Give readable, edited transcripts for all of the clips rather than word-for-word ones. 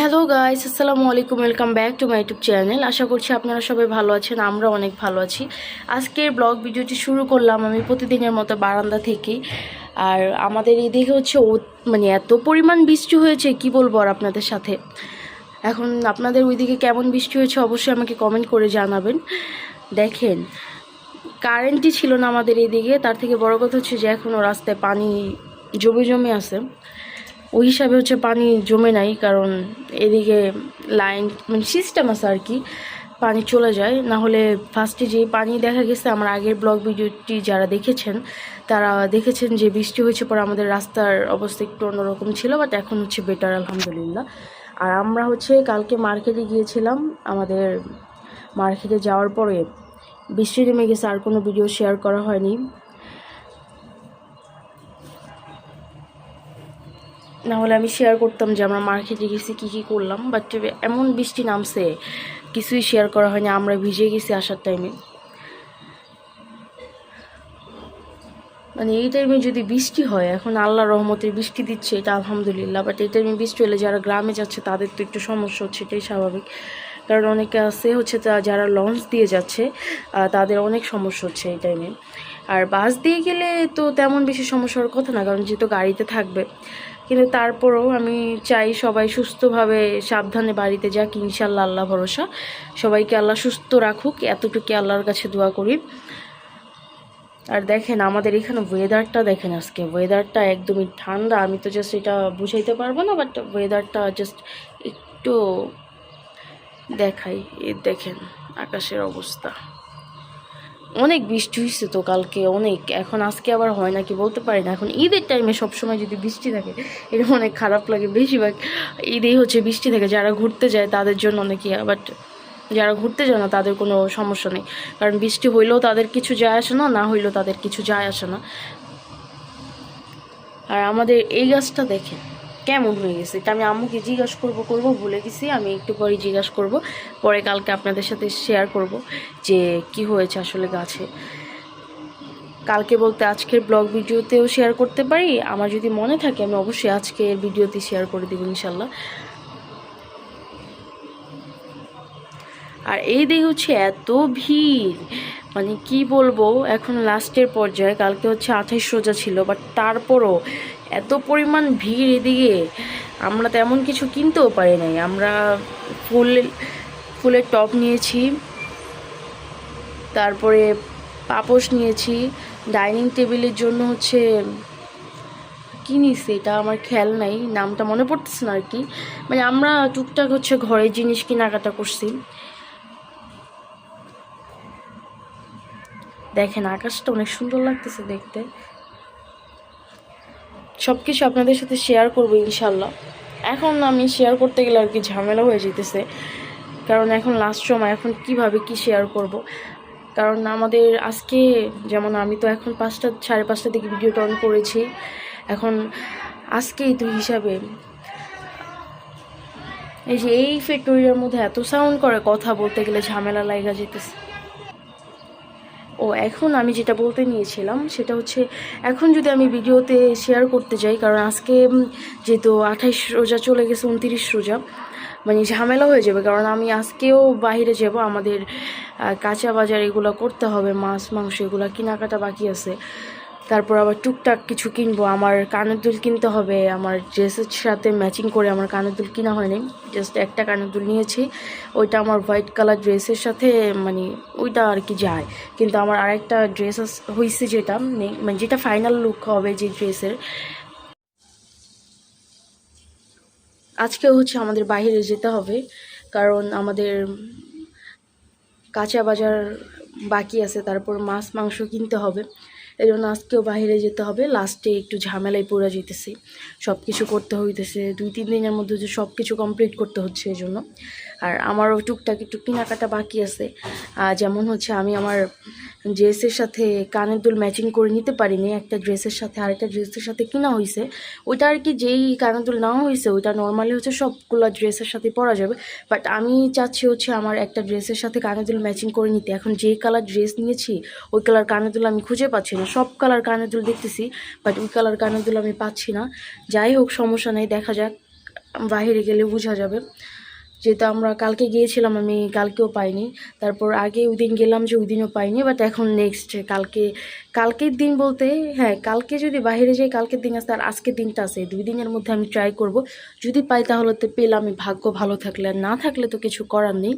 Hello guys, আসসালামু আলাইকুম। Welcome back to my YouTube channel. আশা করছি আপনারা সবাই ভালো আছেন, আমরা অনেক ভালো আছি। আজকের ব্লগ ভিডিওটি শুরু করলাম আমি প্রতিদিনের মতো বারান্দা থেকেই। আর আমাদের এদিকে হচ্ছে মানে এত পরিমাণ বৃষ্টি হয়েছে কি বলবো আর আপনাদের সাথে। এখন আপনাদের ওইদিকে কেমন বৃষ্টি হয়েছে অবশ্যই আমাকে কমেন্ট করে জানাবেন। দেখেন, কারেন্টই ছিল না আমাদের এইদিকে। তার থেকে বড় কথা হচ্ছে যে এখনও রাস্তায় পানি জমে আছে। ওই হিসাবে হচ্ছে পানি জমে নাই, কারণ এদিকে লাইন মানে সিস্টেম আছে আর কি, পানি চলে যায়। না হলে ফার্স্টে যে পানি দেখা গেছে, আমার আগের ব্লগ ভিডিওটি যারা দেখেছেন তারা দেখেছেন যে বৃষ্টি হয়েছে পরে আমাদের রাস্তার অবস্থা একটু অন্যরকম ছিল, বাট এখন হচ্ছে বেটার আলহামদুলিল্লাহ। আর আমরা হচ্ছে কালকে মার্কেটে গিয়েছিলাম। আমাদের মার্কেটে যাওয়ার পরে বৃষ্টি নেমে গেছে, আর কোনো ভিডিও শেয়ার করা হয়নি। না হলে আমি শেয়ার করতাম যে আমরা মার্কেটে গেছি কী কী করলাম, বাট এমন বৃষ্টি নামছে কিছুই শেয়ার করা হয়নি। আমরা ভিজে গেছি আসার টাইমে। মানে এই টাইমে যদি বৃষ্টি হয়, এখন আল্লাহর রহমতের বৃষ্টি দিচ্ছে, এটা আলহামদুলিল্লাহ। বাট এই টাইমে বৃষ্টি হলে যারা গ্রামে যাচ্ছে তাদের তো একটু সমস্যা হচ্ছে, এটাই স্বাভাবিক। কারণ অনেকে আছে হচ্ছে যারা লঞ্চ দিয়ে যাচ্ছে, তাদের অনেক সমস্যা হচ্ছে এই টাইমে। আর বাস দিয়ে গেলে তো তেমন বেশি সমস্যা হওয়ার কথা না, কারণ যেহেতু গাড়িতে থাকবে। কিন্তু তারপরেও আমি চাই সবাই সুস্থভাবে সাবধানে বাড়িতে যাক, ইনশাল্লাহ। আল্লাহ ভরসা, সবাইকে আল্লাহ সুস্থ রাখুক, এতটুকু আল্লাহর কাছে দোয়া করি। আর দেখেন আমাদের এখানে ওয়েদারটা দেখেন, আজকে ওয়েদারটা একদমই ঠান্ডা। আমি তো জাস্ট এটা বুঝাইতে পারবো না, বাট ওয়েদারটা জাস্ট একটু দেখাই। দেখেন আকাশের অবস্থা, অনেক বৃষ্টি হয়েছে তো কালকে অনেক। এখন আজকে আবার হয় নাকি বলতে পারি না। এখন ঈদের টাইমে সবসময় যদি বৃষ্টি থাকে এটা অনেক খারাপ লাগে। বেশিরভাগ ঈদেই হচ্ছে বৃষ্টি থাকে, যারা ঘুরতে যায় তাদের জন্য অনেক ইয়া, বাট যারা ঘুরতে যায় না তাদের কোনো সমস্যা নেই, কারণ বৃষ্টি হইলেও তাদের কিছু যায় আসে না, না হইলেও তাদের কিছু যায় আসে না। আর আমাদের এই গাছটা দেখেন কেমন হয়ে গেছে, এটা আমি আম্মুকে জিজ্ঞাসা করবো ভুলে গেছি। আমি একটু পরে জিজ্ঞাসা করব, পরে কালকে আপনাদের সাথে শেয়ার করব যে কি হয়েছে আসলে গাছে। কালকে বলতে আজকের ব্লগ ভিডিওতেও শেয়ার করতে পারি, আমার যদি মনে থাকে আমি অবশ্যই আজকের ভিডিওতে শেয়ার করে দেবো ইনশাল্লাহ। আর এই দিকে হচ্ছে এত ভিড়, মানে কি বলবো, এখন লাস্টের পর্যায়ে। কালকে হচ্ছে 28 রোজা ছিল, বাট তারপরও এত পরিমাণ ভিড় এদিকে, আমরা তেমন কিছু কিনতেও পারি নাই। আমরা ফুলের টব নিয়েছি, তারপরে পাপোশ নিয়েছি, ডাইনিং টেবিলের জন্য হচ্ছে কি নিয়েছি এটা আমার খেয়াল নাই, নামটা মনে পড়তেছে না আর কি। মানে আমরা টুকটাক হচ্ছে ঘরের জিনিস কেনাকাটা করছি। দেখেন আকাশটা অনেক সুন্দর লাগতেছে দেখতে। সব কিছু আপনাদের সাথে শেয়ার করবো ইনশাল্লাহ। এখন আমি শেয়ার করতে গেলে আর কি ঝামেলা হয়ে যেতেছে, কারণ এখন লাস্ট সময়, এখন কিভাবে কি শেয়ার করব। কারণ আমাদের আজকে যেমন আমি তো এখন 5টা 5:30টার দিকে ভিডিওটা অন করেছি। এখন আজকেই তো হিসাবে এই যে এই ফ্যাক্টরির মধ্যে এত সাউন্ড করে, কথা বলতে গেলে ঝামেলা লাগা যেতেছে। এখন আমি যেটা বলতে নিয়েছিলাম সেটা হচ্ছে, এখন যদি আমি ভিডিওতে শেয়ার করতে যাই, কারণ আজকে যেহেতু 28 রোজা চলে গেছে 29 রোজা, মানে ঝামেলা হয়ে যাবে। কারণ আমি আজকেও বাইরে যাব, আমাদের কাঁচা বাজার এগুলো করতে হবে, মাছ মাংস এগুলো কেনাকাটা বাকি আছে। তারপর আবার টুকটাক কিছু কিনবো, আমার কানের দুল কিনতে হবে। আমার ড্রেসের সাথে ম্যাচিং করে আমার কানের দুল কিনা হয়নি, জাস্ট একটা কানের দুল নিয়েছি। ওইটা আমার হোয়াইট কালার ড্রেসের সাথে, মানে ওইটা আর কি যায়। কিন্তু আমার আরেকটা ড্রেস হয়েছে যেটা নেই, মানে যেটা ফাইনাল লুক হবে যে ড্রেসের। আজকেও হচ্ছে আমাদের বাইরে যেতে হবে, কারণ আমাদের কাঁচা বাজার বাকি আছে, তারপর মাছ মাংস কিনতে হবে। এই জন্য আজকেও বাইরে যেতে হবে। লাস্টে একটু ঝামেলায় পড়ে যেতেছি, সব কিছু করতে হইতেছে 2-3 দিনের মধ্যে যে সব কিছু কমপ্লিট করতে হচ্ছে এই জন্য। আর আমারও টুকটাক একটু কেনাকাটা বাকি আছে, যেমন হচ্ছে আমি আমার ড্রেসের সাথে কানের দুল ম্যাচিং করে নিতে পারিনি। একটা ড্রেসের সাথে আরেকটা ড্রেসের সাথে কিনা হয়েছে, ওইটা আর কি যেই কানের দুল নেওয়া হয়েছে ওইটা নর্মালি হচ্ছে সবগুলো ড্রেসের সাথে পরা যাবে। বাট আমি চাচ্ছি হচ্ছে আমার একটা ড্রেসের সাথে কানের দুল ম্যাচিং করে নিতে। এখন যেই কালার ড্রেস নিয়েছি ওই কালার কানের দুল আমি খুঁজে পাচ্ছি না, সব কালার কানের দুল দেখতেছি, বাট ওই কালার কানের দুল আমি পাচ্ছি না। যাই হোক সমস্যা নেই, দেখা যাক। বাইরে গেলে বোঝা যাবে। যেহেতু আমরা কালকে গিয়েছিলাম, আমি কালকেও পাইনি, তারপর আগে ওই দিন গেলাম যে ওই দিনও পাইনি, বাট এখন নেক্সট কালকের দিন বলতে হ্যাঁ, কালকে যদি বাইরে যাই কালকের দিন আসতে আর আজকের দিনটা আছে, 2 দিনের মধ্যে আমি ট্রাই করব। যদি পাই তাহলে তো পেলাম, আমি ভাগ্য ভালো থাকলে, আর না থাকলে তো কিছু করার নেই।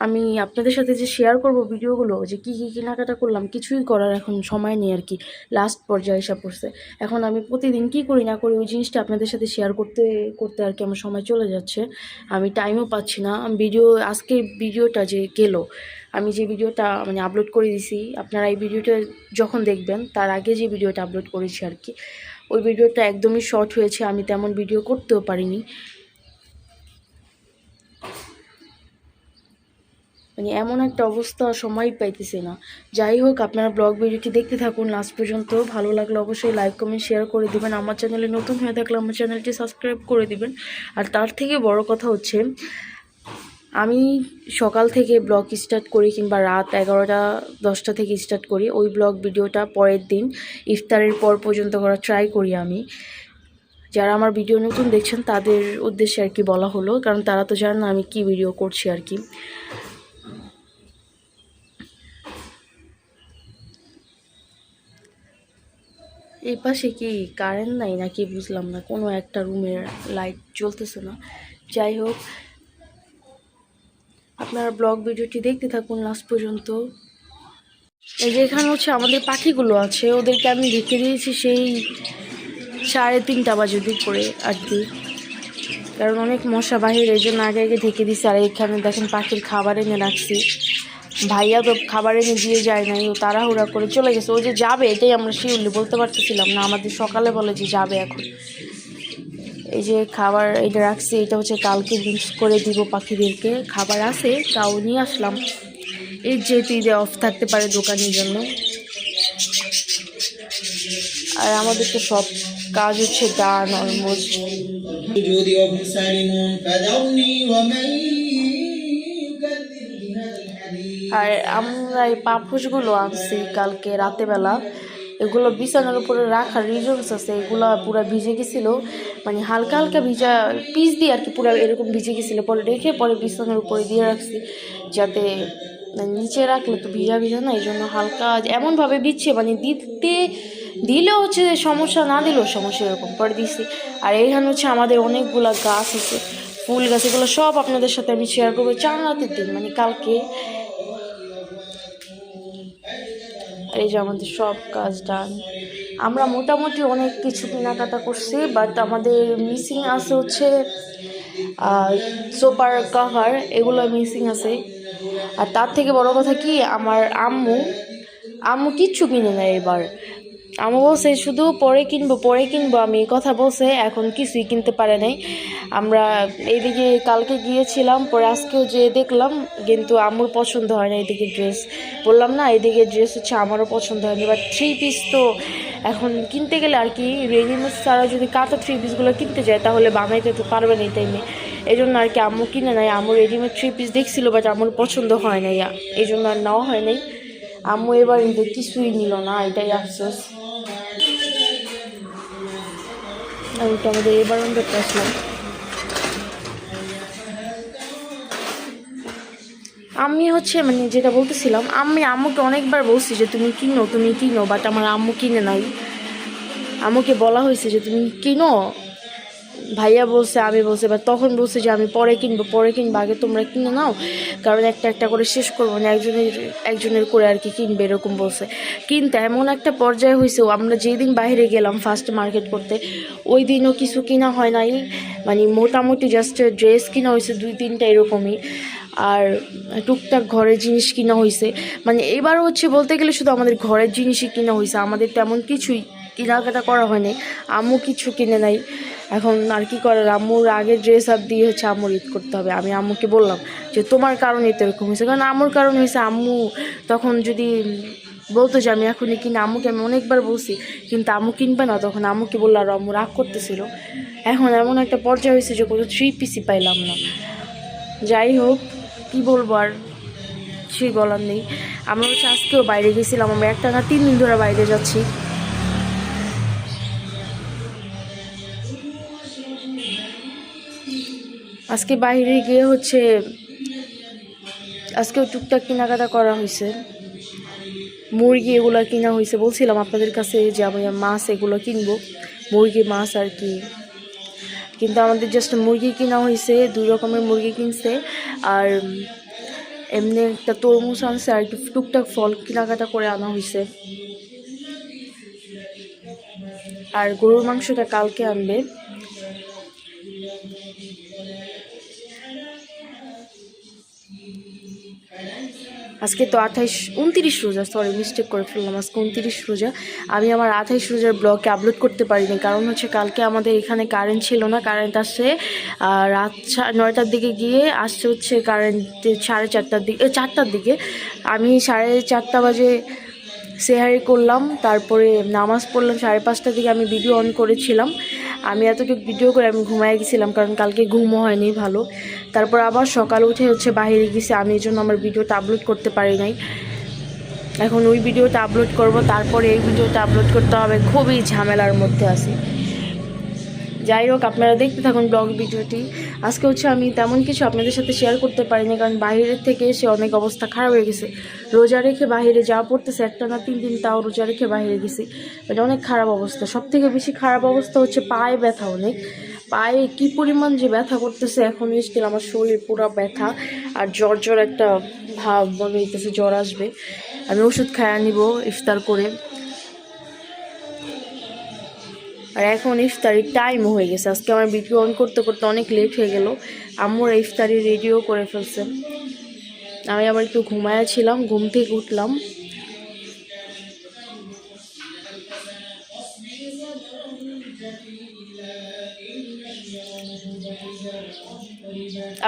আমি আপনাদের সাথে যে শেয়ার করব ভিডিওগুলো, যে কী কী কেনাকাটা করলাম, কিছুই করার এখন সময় নেই আর কি, লাস্ট পর্যায়ে এসে পড়ছে। এখন আমি প্রতিদিন কী করি না করি ওই জিনিসটা আপনাদের সাথে শেয়ার করতে করতে আর কি আমার সময় চলে যাচ্ছে, আমি টাইমও পাচ্ছি না। আজকের ভিডিওটা যে গেল, আমি যে ভিডিওটা মানে আপলোড করে দিছি, আপনারা এই ভিডিওটা যখন দেখবেন তার আগে যে ভিডিওটা আপলোড করেছি আর কি, ওই ভিডিওটা একদমই শর্ট হয়েছে, আমি তেমন ভিডিও করতেও পারিনি। মানে এমন একটা অবস্থা, সময় পাইতেছে না। যাই হোক, আপনারা ব্লগ ভিডিওটি দেখতে থাকুন লাস্ট পর্যন্ত। ভালো লাগলে অবশ্যই লাইক কমেন্ট শেয়ার করে দিবেন। আমার চ্যানেলে নতুন হয়ে থাকলে আমার চ্যানেলটি সাবস্ক্রাইব করে দিবেন। আর তার থেকে বড় কথা হচ্ছে, আমি সকাল থেকে ব্লগ স্টার্ট করি কিংবা রাত 11টা-10টা থেকে স্টার্ট করি, ওই ব্লগ ভিডিওটা পরের দিন ইফতারের পর পর্যন্ত করার ট্রাই করি আমি। যারা আমার ভিডিও নতুন দেখছেন তাদের উদ্দেশ্যে আর কি বলা হলো, কারণ তারা তো জানে না আমি কি ভিডিও করছি আর কি। এই পাশে কি কারেন্ট নাই নাকি বুঝলাম না, কোনো একটা রুমের লাইট জ্বলতেছে না। যাই হোক, আপনারা ব্লগ ভিডিওটি দেখতে থাকুন লাস্ট পর্যন্ত। এই যে এখানে হচ্ছে আমাদের পাখিগুলো আছে, ওদেরকে আমি রেখে দিয়েছি সেই 3:30 বাজে দুপুরে আর কি, কারণ অনেক মশা বাহির, এই জন্য আগে আগে ঢেকে দিছি। আর এখানে দেখেন পাখির খাবার এনে রাখছি, ভাইয়া তো খাবার এনে দিয়ে যায় নাই, ও তাড়াহুড়া করে চলে গেছে। ও যে যাবে এটাই আমরা শিওরলি বলতে পারতেছিলাম না, আমাদের সকালে বলে যে যাবে এখন। এই যে খাবার এটা রাখছি, এটা হচ্ছে কালকে মিক্স করে দিব পাখিদেরকে। খাবার আছে তাও নিয়ে আসলাম, এই যেহেতু ঈদে অফ থাকতে পারে দোকানের জন্য। আর আমাদের তো সব কাজ হচ্ছে ডান অলমোস্ট। আর আমরা এই পাপোশগুলো আনছি কালকে রাতেবেলা, এগুলো বিছানার উপরে রাখার রিজনস আছে, এগুলো পুরো ভিজে গেছিলো, মানে হালকা হালকা ভিজা পিস দিয়ে আর কি, পুরো এরকম ভিজে গেছিলো, পরে রেখে পরে বিছানার উপরে দিয়ে রাখছি, যাতে নিচে রাখলে তো ভিজা ভিজা না, এই জন্য হালকা এমনভাবে বিচ্ছে, মানে দিলেও হচ্ছে সমস্যা, না দিলেও সমস্যা, এরকম পরে দিচ্ছি। আর এইখানে হচ্ছে আমাদের অনেকগুলা গাছ আছে, ফুল গাছ, এগুলো সব আপনাদের সাথে আমি শেয়ার করবো 4 রাতের দিন, মানে কালকে। আর এই যে আমাদের সব কাজ ডান। আমরা মোটামুটি অনেক কিছু কেনাকাটা করছি, বাট আমাদের মিসিং আছে হচ্ছে সোফার কভার, এগুলো মিসিং আছে। আর তার থেকে বড় কথা কি, আমার আম্মু কিচ্ছু কিনে নেয় এবার। আম্মু বলছে শুধু পরে কিনবো, আমি এই কথা বলছে, এখন কিছুই কিনতে পারে নাই। আমরা এইদিকে কালকে গিয়েছিলাম, পরে আজকেও যে দেখলাম, কিন্তু আম্মুর পছন্দ হয় না এদিকে ড্রেস, বললাম না এদিকে ড্রেস হচ্ছে আমারও পছন্দ হয়নি। বাট 3 পিস তো এখন কিনতে গেলে আর কি, রেডিমেড ছাড়া যদি কাঁথা 3 পিসগুলো কিনতে যায় তাহলে বানাইতে তো পারবে না এই টাইমে, এই জন্য আর কি আম্মু কিনে নেয়। আম্মু রেডিমেড 3 পিস দেখছিল, বাট আম্মুর পছন্দ হয় নাই, এই জন্য আর নেওয়া হয় নাই। আম্মু এবার কিন্তু কিছুই নিল না, এটাই আফসোস। আমি তো আমাদের এবার অন্তত আসলাম। আমি হচ্ছে মানে যেটা বলতেছিলাম, আমি আম্মুকে অনেকবার বলছি যে তুমি কিনো, বাট আমার আম্মু কিনে নাই। আম্মুকে বলা হয়েছে যে তুমি কিনো, ভাইয়া বলছে, আমি বলছে, বা তখন বলছে যে আমি পরে কিনবো, আগে তোমরা কিনে নাও, কারণ একটা একটা করে শেষ করবো না, একজনের করে আর কি কিনবে, এরকম বলছে। কিন্তু এমন একটা পর্যায়ে হয়েছে, আমরা যেদিন বাইরে গেলাম ফার্স্ট মার্কেট করতে, ওই দিনও কিছু কিনা হয় নাই, মানে মোটামুটি জাস্ট ড্রেস কিনা হয়েছে 2-3টা এরকমই, আর টুকটাক ঘরের জিনিস কিনা হয়েছে। মানে এবার হচ্ছে বলতে গেলে শুধু আমাদের ঘরের জিনিসই কিনা হয়েছে, আমাদের তেমন কিছুই কেনাকাটা করা হয়নি। আম্মু কিছু কিনে নাই, এখন আর কি করার, আম্মুর আগের ড্রেস আপ দিয়ে হচ্ছে আম্মুর ঈদ করতে হবে। আমি আম্মুকে বললাম যে তোমার কারণে তো এরকম হয়েছে, কারণ আম্মুর কারণ হয়েছে। আম্মু তখন যদি বলতো যে আমি এখনই কিনে, আম্মুকে আমি অনেকবার বলছি, কিন্তু আম্মু কিনবে না, তখন আম্মুকে বললো, আর আম্মু রাগ করতেছিল। এখন এমন একটা পর্যায়ে হয়েছে যে কোনো 3 পিসই পাইলাম না। যাই হোক, কী বলবো, আর কিছুই বলার নেই। আমরা হচ্ছে আজকেও বাইরে গেছিলাম, আমরা 1 টানা 3 দিন ধরে বাইরে যাচ্ছি। আজকে বাইরে গিয়ে হচ্ছে আজকেও টুকটাক কেনাকাটা করা হয়েছে, মুরগি এগুলো কিনা হয়েছে। বলছিলাম আপনাদের কাছে যে আমি মাছ এগুলো কিনবো, মুরগি মাছ আর কি, কিন্তু আমাদের জাস্ট মুরগি কিনা হয়েছে, 2 রকমের মুরগি কিনছে, আর এমনি একটা তরমুজ আনছে, আর একটু টুকটাক ফল কেনাকাটা করে আনা হয়েছে। আর গরুর মাংসটা কালকে আনবে। আজকে তো 29 রোজা, সরি মিস্টেক করে ফেললাম, আজকে 29 রোজা। আমি আমার 28 রোজার ব্লগকে আপলোড করতে পারিনি, কারণ হচ্ছে কালকে আমাদের এখানে কারেন্ট ছিল না। কারেন্ট আসছে রাত 9টার দিকে, গিয়ে আসছে হচ্ছে কারেন্ট 4:30টার দিকে, 4টার দিকে। আমি 4:30 বাজে সেহারি করলাম, তারপরে নামাজ পড়লাম 5:30টার দিকে। আমি ভিডিও অন করেছিলাম, আমি এতটুকু ভিডিও করে আমি ঘুমায় গেছিলাম, কারণ কালকে ঘুমও হয়নি ভালো। তারপর আবার সকালে উঠে হচ্ছে বাইরে গেছি আমি, এই জন্য আমার ভিডিওটা আপলোড করতে পারি নাই। এখন ওই ভিডিওটা আপলোড করব, তারপরে এই ভিডিওটা আপলোড করতে হবে, খুবই ঝামেলার মধ্যে আছি। যাই হোক, আপনারা দেখতে থাকুন ব্লগ ভিডিওটি। আজকে হচ্ছে আমি তেমন কিছু আপনাদের সাথে শেয়ার করতে পারিনি, কারণ বাইরের থেকে এসে অনেক অবস্থা খারাপ হয়ে গেছে। রোজা রেখে বাইরে যাওয়া পড়তেছে, 1 না 3 দিন তাও রোজা রেখে বাইরে গেছি, মানে অনেক খারাপ অবস্থা। সব থেকে বেশি খারাপ অবস্থা হচ্ছে পায়ে ব্যথা, অনেক পায়ে কি পরিমাণ যে ব্যথা করতেছে। এখন স্টিল আমার শরীর পুরো ব্যথা, আর জ্বর জ্বর একটা ভাব মনে হইতেছে জ্বর আসবে। আমি ওষুধ খাইয়া নিব ইফতার করে। আর এখন ইফতারির টাইমও হয়ে গেছে। আজকে আমার ভিডিও অন করতে করতে অনেক লেট হয়ে গেল। আম্মুর ইফতারি রেডিও করে ফেলছে। আমি আবার একটু ঘুমায়াছিলাম, ঘুম থেকে উঠলাম।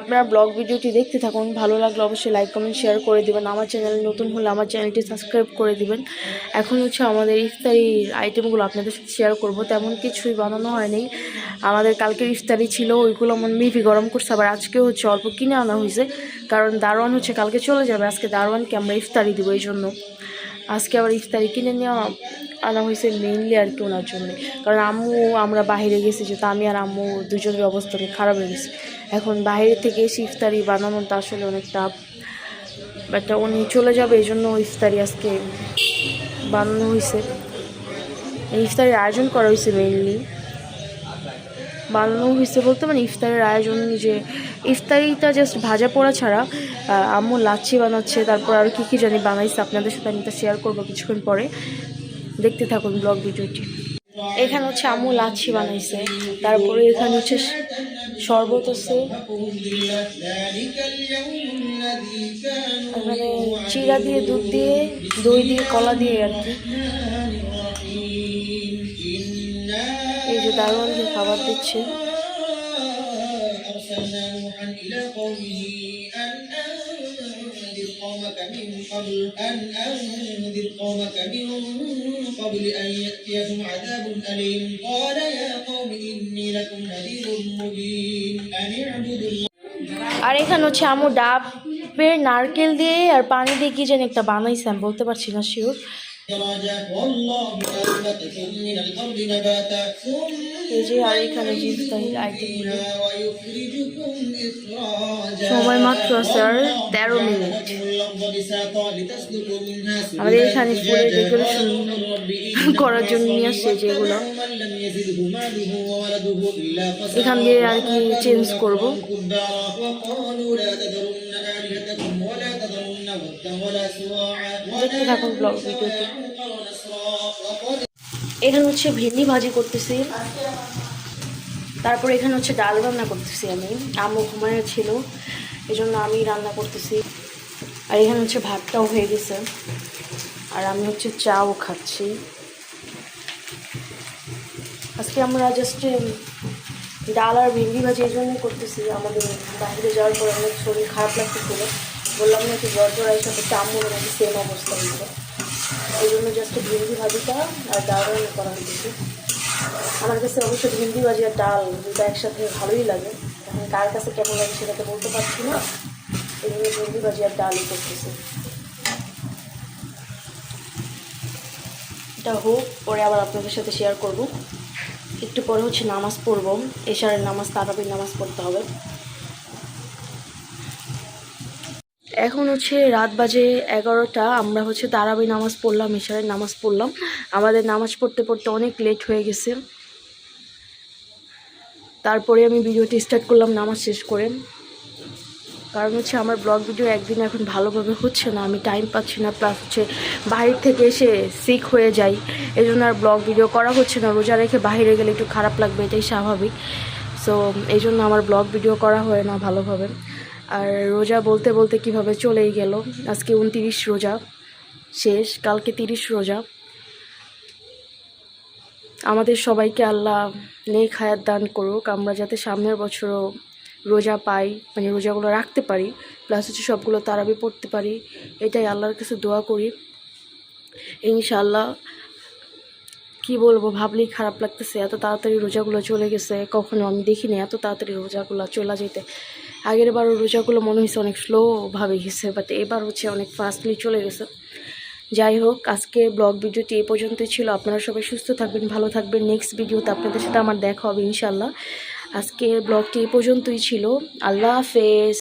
আপনারা ব্লগ ভিডিওটি দেখতে থাকুন, ভালো লাগলে অবশ্যই লাইক কমেন্ট শেয়ার করে দিবেন। আমার চ্যানেল নতুন হলে আমার চ্যানেলটি সাবস্ক্রাইব করে দিবেন। এখন হচ্ছে আমাদের ইফতারির আইটেমগুলো আপনাদের সাথে শেয়ার করব। তেমন কিছুই বানানো হয়নি, আমাদের কালকের ইফতারি ছিল, ওইগুলো আমার মিভি গরম করছে। আবার আজকেও হচ্ছে অল্প কিনে আনা হয়েছে, কারণ দারোয়ান হচ্ছে কালকে চলে যাবে, আজকে দারোয়ানকে আমরা ইফতারি দিব, এই জন্য আজকে আবার ইফতারি কিনে নেওয়া আনা হয়েছে মেইনলি আর কি ওনার জন্য। কারণ আমরা বাইরে গেছি, যেহেতু আমি আর আম্মু দুজনের অবস্থা অনেক খারাপ হয়ে গেছে। এখন বাইরে থেকে এসে ইফতারি বানানোটা আসলে অনেক টাফ, বাট উনি চলে যাবে এই জন্য ইফতারি আজকে বানানো হয়েছে। এই ইফতারির আয়োজন করা হয়েছে, মেইনলি বানানো হয়েছে বলতে মানে ইফতারের আয়োজন, যে ইফতারিটা জাস্ট ভাজা পোড়া ছাড়া আম্মু লাচ্ছি বানাচ্ছে, তারপর আর কী জানি বানাইছে। আপনাদের সাথে আমি এটা শেয়ার করবো কিছুক্ষণ পরে, দেখতে থাকুন ব্লগ ভিডিওটি। এখানে হচ্ছে আম্মু লাচ্ছি বানাইছে, তারপরে এখানে হচ্ছে শরবত আছে, এখানে চিড়া দিয়ে, দুধ দিয়ে, দই দিয়ে, কলা দিয়ে আর কি। এই যে দারোয়ানকে খাবার দিচ্ছে। আর এখানে হচ্ছে আমু ডাবের নারকেল দিয়ে আর পানি দিয়ে কি যেন একটা বানাইছে, আমি বলতে পারছি না শিওর। এই যে আর এখানে ইফতারির আইটেমগুলো, সময় মাত্র আছে আর 13 মিনিট। আমাদের এখানে ফুলের ডেকোরেশন করার জন্য নিয়ে আসছে যেগুলো, এখান দিয়ে আর কি চেঞ্জ করবো। দেখতে থাকুন ব্লগ ভিডিওতে। এখানে হচ্ছে ভেন্ডি ভাজি করতেছি, তারপর এখানে হচ্ছে ডাল রান্না করতেছি আমি, আম্মু ঘুমায় ছিল এই জন্য আমি রান্না করতেছি। আর এখানে হচ্ছে ভাতটাও হয়ে গেছে, আর আমি হচ্ছে চাও খাচ্ছি। আজকে আমরা জাস্ট ডাল আর ভেন্ডি ভাজি এই জন্যই করতেছি, আমাদের বাইরে যাওয়ার পর অনেক শরীর খারাপ লাগতেছিল, বললাম না কি জ্বর জ্বর সাথে আম্মুর নাকি সেম অবস্থা হয়েছে, এই জন্য জাস্ট ভেন্ডি ভাজিটা আর ডাল রান্না করা হয়েছে। আমার কাছে অবশ্য ভেন্ডি ভাজি আর ডাল দুটো একসাথে ভালোই লাগে, এখন কার কাছে কেমন লাগে সেটা তো বলতে পারছি না, এই জন্য ভেন্ডি ভাজি আর ডালই করতেছি। এটা হোক, পরে আবার আপনাদের সাথে শেয়ার করব। একটু পরে হচ্ছে নামাজ পড়ব, এশারের নামাজ, তারাবির নামাজ পড়তে হবে। এখন হচ্ছে রাত বাজে 11টা। আমরা হচ্ছে তারাবি নামাজ পড়লাম, ইশারের নামাজ পড়লাম। আমাদের নামাজ পড়তে পড়তে অনেক লেট হয়ে গেছে। তারপরে আমি ভিডিওটি স্টার্ট করলাম নামাজ শেষ করে। কারণ হচ্ছে আমার ব্লগ ভিডিও একদিন এখন ভালোভাবে হচ্ছে না, আমি টাইম পাচ্ছি না, প্লাস হচ্ছে বাইরে থেকে এসে সিক হয়ে যাই, এই জন্য আর ব্লগ ভিডিও করা হচ্ছে না। রোজা রেখে বাইরে গেলে একটু খারাপ লাগবে, এটাই স্বাভাবিক। সো এই জন্য আমার ব্লগ ভিডিও করা হয় না ভালোভাবে। আর রোজা বলতে বলতে কিভাবে চলেই গেল। আজকে 29 রোজা শেষ, কালকে 30 রোজা। আমাদের সবাইকে আল্লাহ নেক হায়াত দান করুক, আমরা যাতে সামনের বছরও রোজা পাই, মানে রোজাগুলো রাখতে পারি, প্লাস হচ্ছে সবগুলো তারাবি পড়তে পারি, এটাই আল্লাহর কাছে দোয়া করি। ইনশাআল্লাহ। কি বলবো, ভাবলেই খারাপ লাগতেছে, এত তাড়াতাড়ি রোজাগুলো চলে গেছে। কখনো আমি দেখিনি এত তাড়াতাড়ি রোজাগুলো চলে যেতে। আগের বারও রোজাগুলো মনে হয়েছে অনেক স্লোভাবে গেছে, বাট এবার হচ্ছে অনেক ফাস্টলি চলে গেছে। যাই হোক, আজকে ব্লগ ভিডিওটি এই পর্যন্তই ছিল। আপনারা সবাই সুস্থ থাকবেন, ভালো থাকবেন। নেক্সট ভিডিওতে আপনাদের সাথে আমার দেখা হবে ইনশাল্লাহ। আজকের ব্লগটি এই পর্যন্তই ছিল। আল্লাহ হাফেজ।